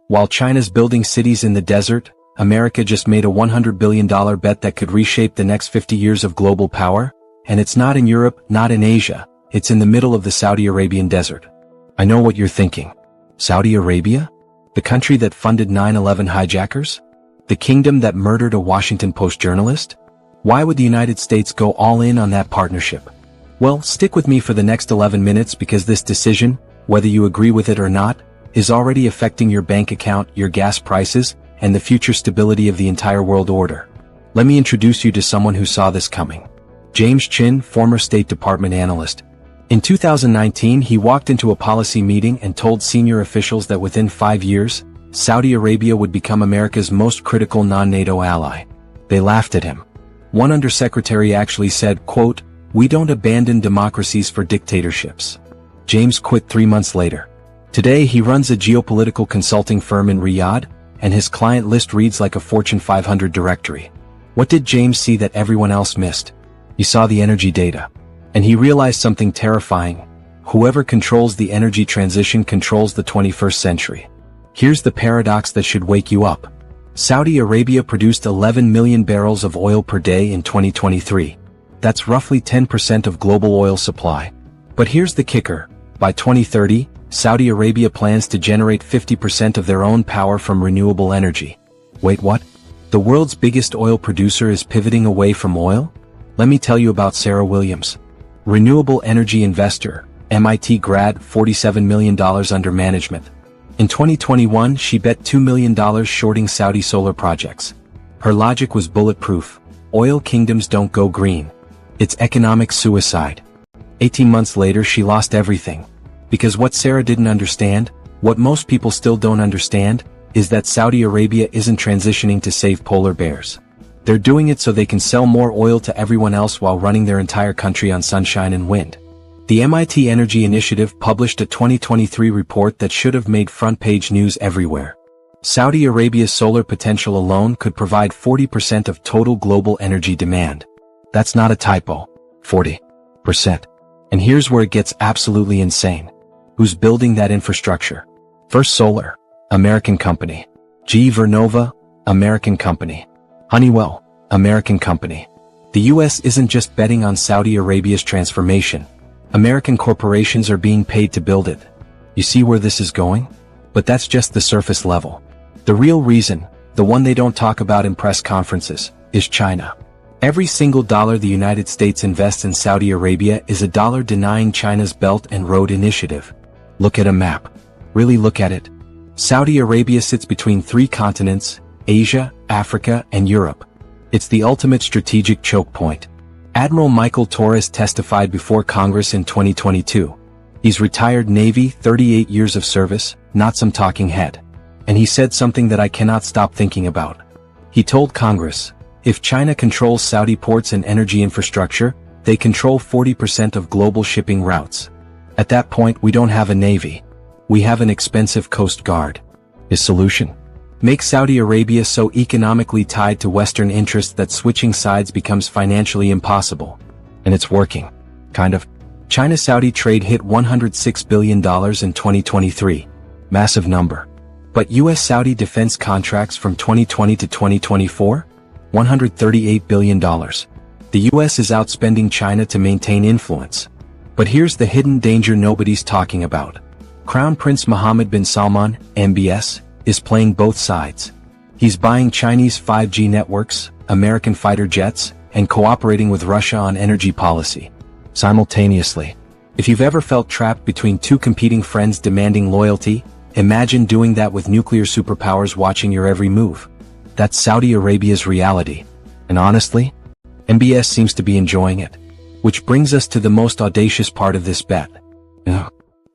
While China's building cities in the desert, America just made a $100 billion bet that could reshape the next 50 years of global power, and it's not in Europe, not in Asia, it's in the middle of the Saudi Arabian desert. I know what you're thinking. Saudi Arabia? The country that funded 9/11 hijackers? The kingdom that murdered a Washington Post journalist? Why would the United States go all in on that partnership? Well, stick with me for the next 11 minutes because this decision, whether you agree with it or not, is already affecting your bank account, your gas prices, and the future stability of the entire world order. Let me introduce you to someone who saw this coming. James Chin, former State Department analyst. In 2019, he walked into a policy meeting and told senior officials that within 5 years, Saudi Arabia would become America's most critical non-NATO ally. They laughed at him. One undersecretary actually said, quote, "We don't abandon democracies for dictatorships." James quit 3 months later. Today he runs a geopolitical consulting firm in Riyadh, and his client list reads like a Fortune 500 directory. What did James see that everyone else missed? He saw the energy data. And he realized something terrifying. Whoever controls the energy transition controls the 21st century. Here's the paradox that should wake you up. Saudi Arabia produced 11 million barrels of oil per day in 2023. That's roughly 10% of global oil supply. But here's the kicker. By 2030, Saudi Arabia plans to generate 50% of their own power from renewable energy. Wait, what? The world's biggest oil producer is pivoting away from oil? Let me tell you about Sarah Williams. Renewable energy investor, MIT grad, $47 million under management. In 2021, she bet $2 million shorting Saudi solar projects. Her logic was bulletproof. Oil kingdoms don't go green. It's economic suicide. 18 months later, she lost everything. Because what Sarah didn't understand, what most people still don't understand, is that Saudi Arabia isn't transitioning to save polar bears. They're doing it so they can sell more oil to everyone else while running their entire country on sunshine and wind. The MIT Energy Initiative published a 2023 report that should have made front-page news everywhere. Saudi Arabia's solar potential alone could provide 40% of total global energy demand. That's not a typo. 40%. And here's where it gets absolutely insane. Who's building that infrastructure? First Solar, American company. GE Vernova, American company. Honeywell, American company. The US isn't just betting on Saudi Arabia's transformation. American corporations are being paid to build it. You see where this is going? But that's just the surface level. The real reason, the one they don't talk about in press conferences, is China. Every single dollar the United States invests in Saudi Arabia is a dollar denying China's Belt and Road Initiative. Look at a map. Really look at it. Saudi Arabia sits between 3 continents, Asia, Africa, and Europe. It's the ultimate strategic choke point. Admiral Michael Torres testified before Congress in 2022. He's retired Navy, 38 years of service, not some talking head. And he said something that I cannot stop thinking about. He told Congress, if China controls Saudi ports and energy infrastructure, they control 40% of global shipping routes. At that point, we don't have a navy. We have an expensive coast guard. His solution? Make Saudi Arabia so economically tied to Western interests that switching sides becomes financially impossible. And it's working. Kind of. China-Saudi trade hit $106 billion in 2023. Massive number. But US-Saudi defense contracts from 2020 to 2024? $138 billion. The US is outspending China to maintain influence. But here's the hidden danger nobody's talking about. Crown Prince Mohammed bin Salman, MBS, is playing both sides. He's buying Chinese 5G networks, American fighter jets, and cooperating with Russia on energy policy. Simultaneously. If you've ever felt trapped between 2 competing friends demanding loyalty, imagine doing that with nuclear superpowers watching your every move. That's Saudi Arabia's reality. And honestly, MBS seems to be enjoying it. Which brings us to the most audacious part of this bet.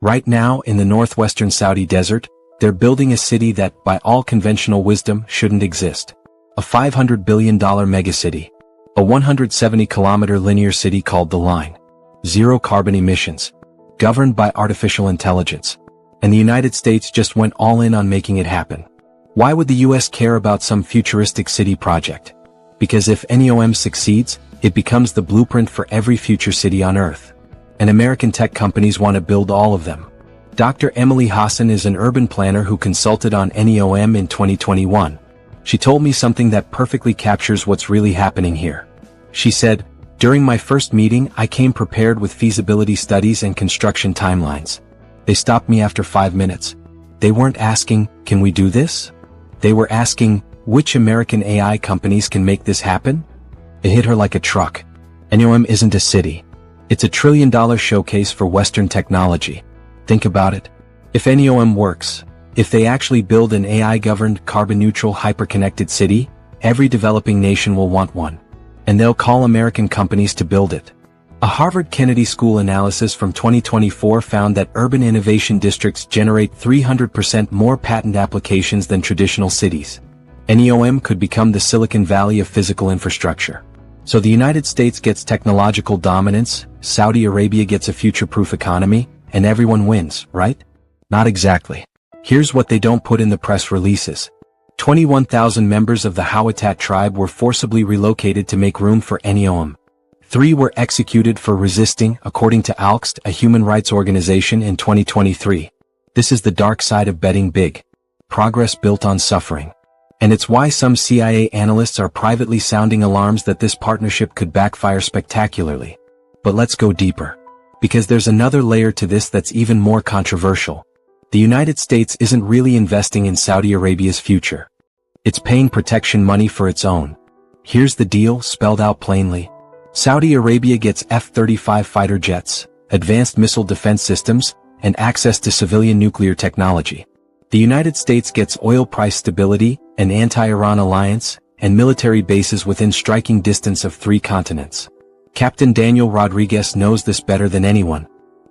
Right now, in the northwestern Saudi desert, they're building a city that, by all conventional wisdom, shouldn't exist. A $500 billion megacity. A 170-kilometer linear city called The Line. 0 carbon emissions. Governed by artificial intelligence. And the United States just went all in on making it happen. Why would the US care about some futuristic city project? Because if NEOM succeeds, it becomes the blueprint for every future city on Earth. And American tech companies want to build all of them. Dr. Emily Hassan is an urban planner who consulted on NEOM in 2021. She told me something that perfectly captures what's really happening here. She said, "During my first meeting, I came prepared with feasibility studies and construction timelines. They stopped me after 5 minutes. They weren't asking, 'Can we do this?' They were asking, 'Which American AI companies can make this happen?'" It hit her like a truck. NEOM isn't a city. It's a trillion-dollar showcase for Western technology. Think about it. If NEOM works, if they actually build an AI-governed, carbon-neutral, hyper-connected city, every developing nation will want one. And they'll call American companies to build it. A Harvard Kennedy School analysis from 2024 found that urban innovation districts generate 300% more patent applications than traditional cities. NEOM could become the Silicon Valley of physical infrastructure. So the United States gets technological dominance, Saudi Arabia gets a future-proof economy, and everyone wins, right? Not exactly. Here's what they don't put in the press releases. 21,000 members of the Hawatat tribe were forcibly relocated to make room for NEOM. 3 were executed for resisting, according to ALXT, a human rights organization, in 2023. This is the dark side of betting big. Progress built on suffering. And it's why some CIA analysts are privately sounding alarms that this partnership could backfire spectacularly. But let's go deeper. Because there's another layer to this that's even more controversial. The United States isn't really investing in Saudi Arabia's future. It's paying protection money for its own. Here's the deal, spelled out plainly. Saudi Arabia gets F-35 fighter jets, advanced missile defense systems, and access to civilian nuclear technology. The United States gets oil price stability, an anti-Iran alliance, and military bases within striking distance of 3 continents. Captain Daniel Rodriguez knows this better than anyone.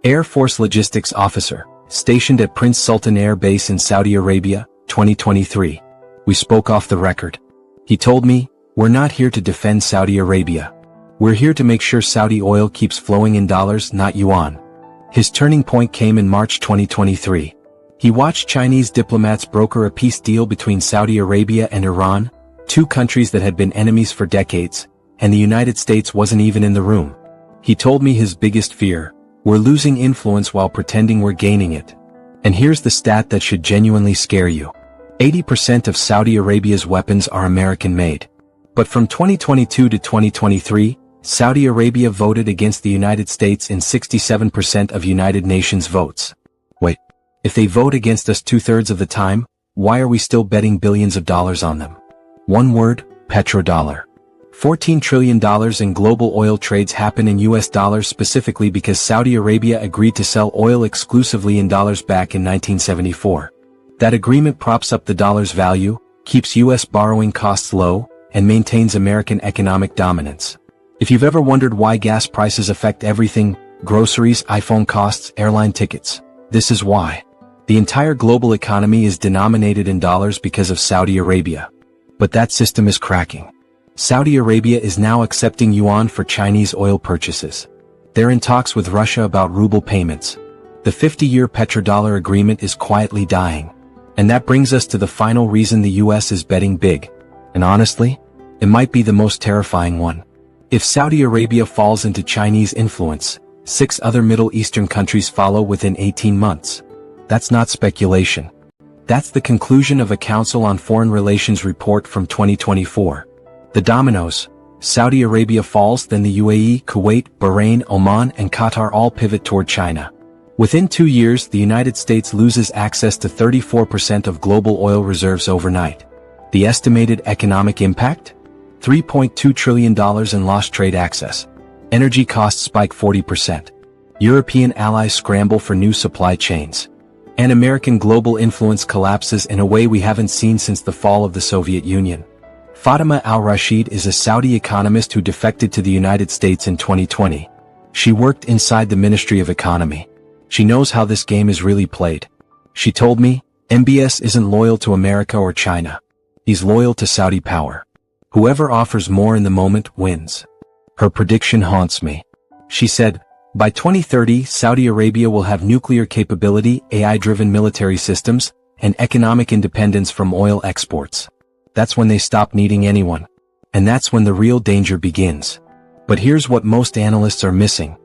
Air Force Logistics Officer, stationed at Prince Sultan Air Base in Saudi Arabia, 2023. We spoke off the record. He told me, "We're not here to defend Saudi Arabia. We're here to make sure Saudi oil keeps flowing in dollars, not yuan." His turning point came in March 2023. He watched Chinese diplomats broker a peace deal between Saudi Arabia and Iran, 2 countries that had been enemies for decades, and the United States wasn't even in the room. He told me his biggest fear: we're losing influence while pretending we're gaining it. And here's the stat that should genuinely scare you. 80% of Saudi Arabia's weapons are American-made. But from 2022 to 2023, Saudi Arabia voted against the United States in 67% of United Nations votes. Wait, if they vote against us 2/3 of the time, why are we still betting billions of dollars on them? One word, petrodollar. $14 trillion in global oil trades happen in US dollars specifically because Saudi Arabia agreed to sell oil exclusively in dollars back in 1974. That agreement props up the dollar's value, keeps US borrowing costs low, and maintains American economic dominance. If you've ever wondered why gas prices affect everything, groceries, iPhone costs, airline tickets, this is why. The entire global economy is denominated in dollars because of Saudi Arabia. But that system is cracking. Saudi Arabia is now accepting yuan for Chinese oil purchases. They're in talks with Russia about ruble payments. The 50-year petrodollar agreement is quietly dying. And that brings us to the final reason the US is betting big. And honestly, it might be the most terrifying one. If Saudi Arabia falls into Chinese influence, 6 other Middle Eastern countries follow within 18 months. That's not speculation. That's the conclusion of a Council on Foreign Relations report from 2024. The dominoes: Saudi Arabia falls, then the UAE, Kuwait, Bahrain, Oman, and Qatar all pivot toward China. Within 2 years, the United States loses access to 34% of global oil reserves overnight. The estimated economic impact? $3.2 trillion in lost trade access. Energy costs spike 40%. European allies scramble for new supply chains. And American global influence collapses in a way we haven't seen since the fall of the Soviet Union. Fatima al-Rashid is a Saudi economist who defected to the United States in 2020. She worked inside the Ministry of Economy. She knows how this game is really played. She told me, MBS isn't loyal to America or China. He's loyal to Saudi power. Whoever offers more in the moment wins. Her prediction haunts me. She said, by 2030, Saudi Arabia will have nuclear capability, AI-driven military systems, and economic independence from oil exports. That's when they stop needing anyone. And that's when the real danger begins. But here's what most analysts are missing.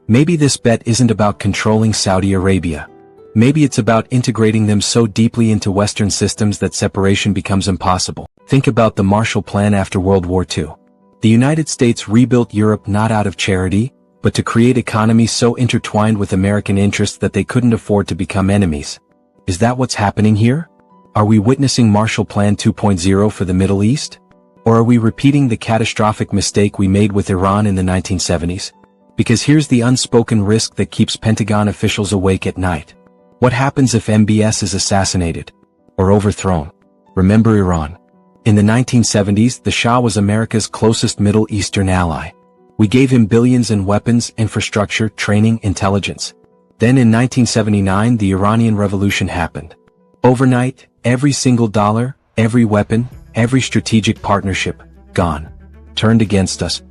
Maybe this bet isn't about controlling Saudi Arabia. Maybe it's about integrating them so deeply into Western systems that separation becomes impossible. Think about the Marshall Plan after World War II. The United States rebuilt Europe not out of charity, but to create economies so intertwined with American interests that they couldn't afford to become enemies. Is that what's happening here? Are we witnessing Marshall Plan 2.0 for the Middle East? Or are we repeating the catastrophic mistake we made with Iran in the 1970s? Because here's the unspoken risk that keeps Pentagon officials awake at night. What happens if MBS is assassinated or overthrown? Remember Iran. In the 1970s, the Shah was America's closest Middle Eastern ally. We gave him billions in weapons, infrastructure, training, intelligence. Then in 1979, the Iranian Revolution happened. Overnight, every single dollar, every weapon, every strategic partnership, gone. Turned against us.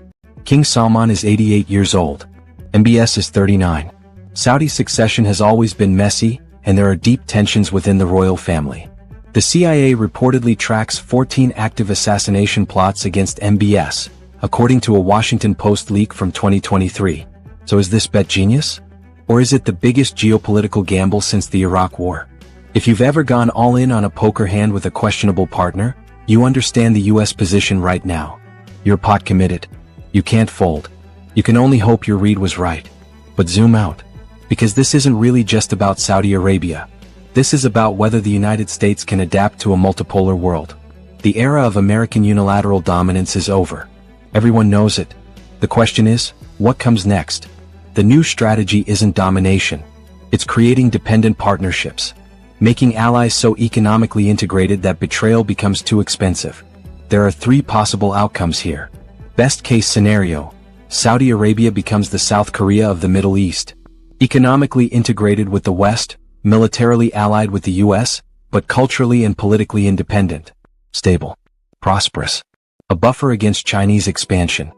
King Salman is 88 years old. MBS is 39. Saudi succession has always been messy, and there are deep tensions within the royal family. The CIA reportedly tracks 14 active assassination plots against MBS, according to a Washington Post leak from 2023. So is this bet genius? Or is it the biggest geopolitical gamble since the Iraq War? If you've ever gone all in on a poker hand with a questionable partner, you understand the US position right now. You're pot committed. You can't fold. You can only hope your read was right. But zoom out. Because this isn't really just about Saudi Arabia. This is about whether the United States can adapt to a multipolar world. The era of American unilateral dominance is over. Everyone knows it. The question is, what comes next? The new strategy isn't domination. It's creating dependent partnerships. Making allies so economically integrated that betrayal becomes too expensive. There are three possible outcomes here. Best case scenario, Saudi Arabia becomes the South Korea of the Middle East. Economically integrated with the West, militarily allied with the US, but culturally and politically independent. Stable. Prosperous. A buffer against Chinese expansion.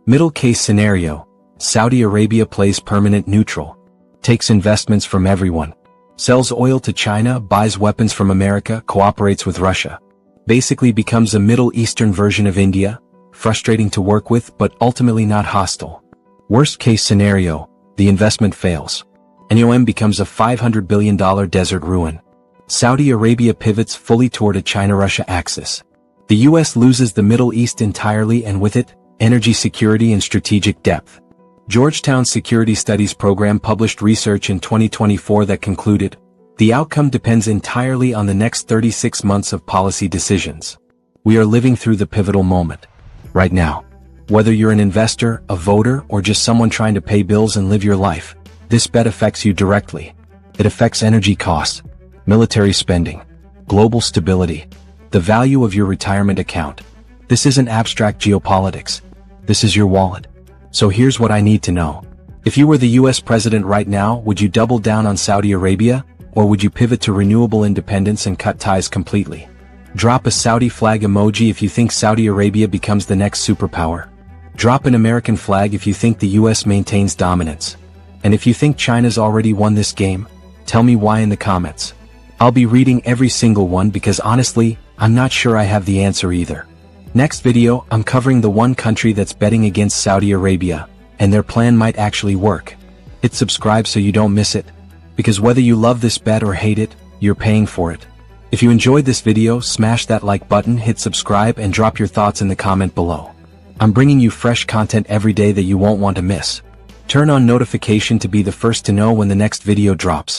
Middle case scenario, Saudi Arabia plays permanent neutral. Takes investments from everyone. Sells oil to China, buys weapons from America, cooperates with Russia. Basically becomes a Middle Eastern version of India, frustrating to work with but ultimately not hostile. Worst case scenario, the investment fails. NUM becomes a $500 billion desert ruin. Saudi Arabia pivots fully toward a China-Russia axis. The US loses the Middle East entirely and with it, energy security and strategic depth. Georgetown's Security Studies program published research in 2024 that concluded, the outcome depends entirely on the next 36 months of policy decisions. We are living through the pivotal moment. Right now. Whether you're an investor, a voter, or just someone trying to pay bills and live your life, this bet affects you directly. It affects energy costs, military spending, global stability, the value of your retirement account. This isn't abstract geopolitics. This is your wallet. So here's what I need to know. If you were the US president right now, would you double down on Saudi Arabia, or would you pivot to renewable independence and cut ties completely? Drop a Saudi flag emoji if you think Saudi Arabia becomes the next superpower. Drop an American flag if you think the US maintains dominance. And if you think China's already won this game, tell me why in the comments. I'll be reading every single one because honestly, I'm not sure I have the answer either. Next video, I'm covering the one country that's betting against Saudi Arabia, and their plan might actually work. Hit subscribe so you don't miss it. Because whether you love this bet or hate it, you're paying for it. If you enjoyed this video, smash that like button, hit subscribe, and drop your thoughts in the comment below. I'm bringing you fresh content every day that you won't want to miss. Turn on notification to be the first to know when the next video drops.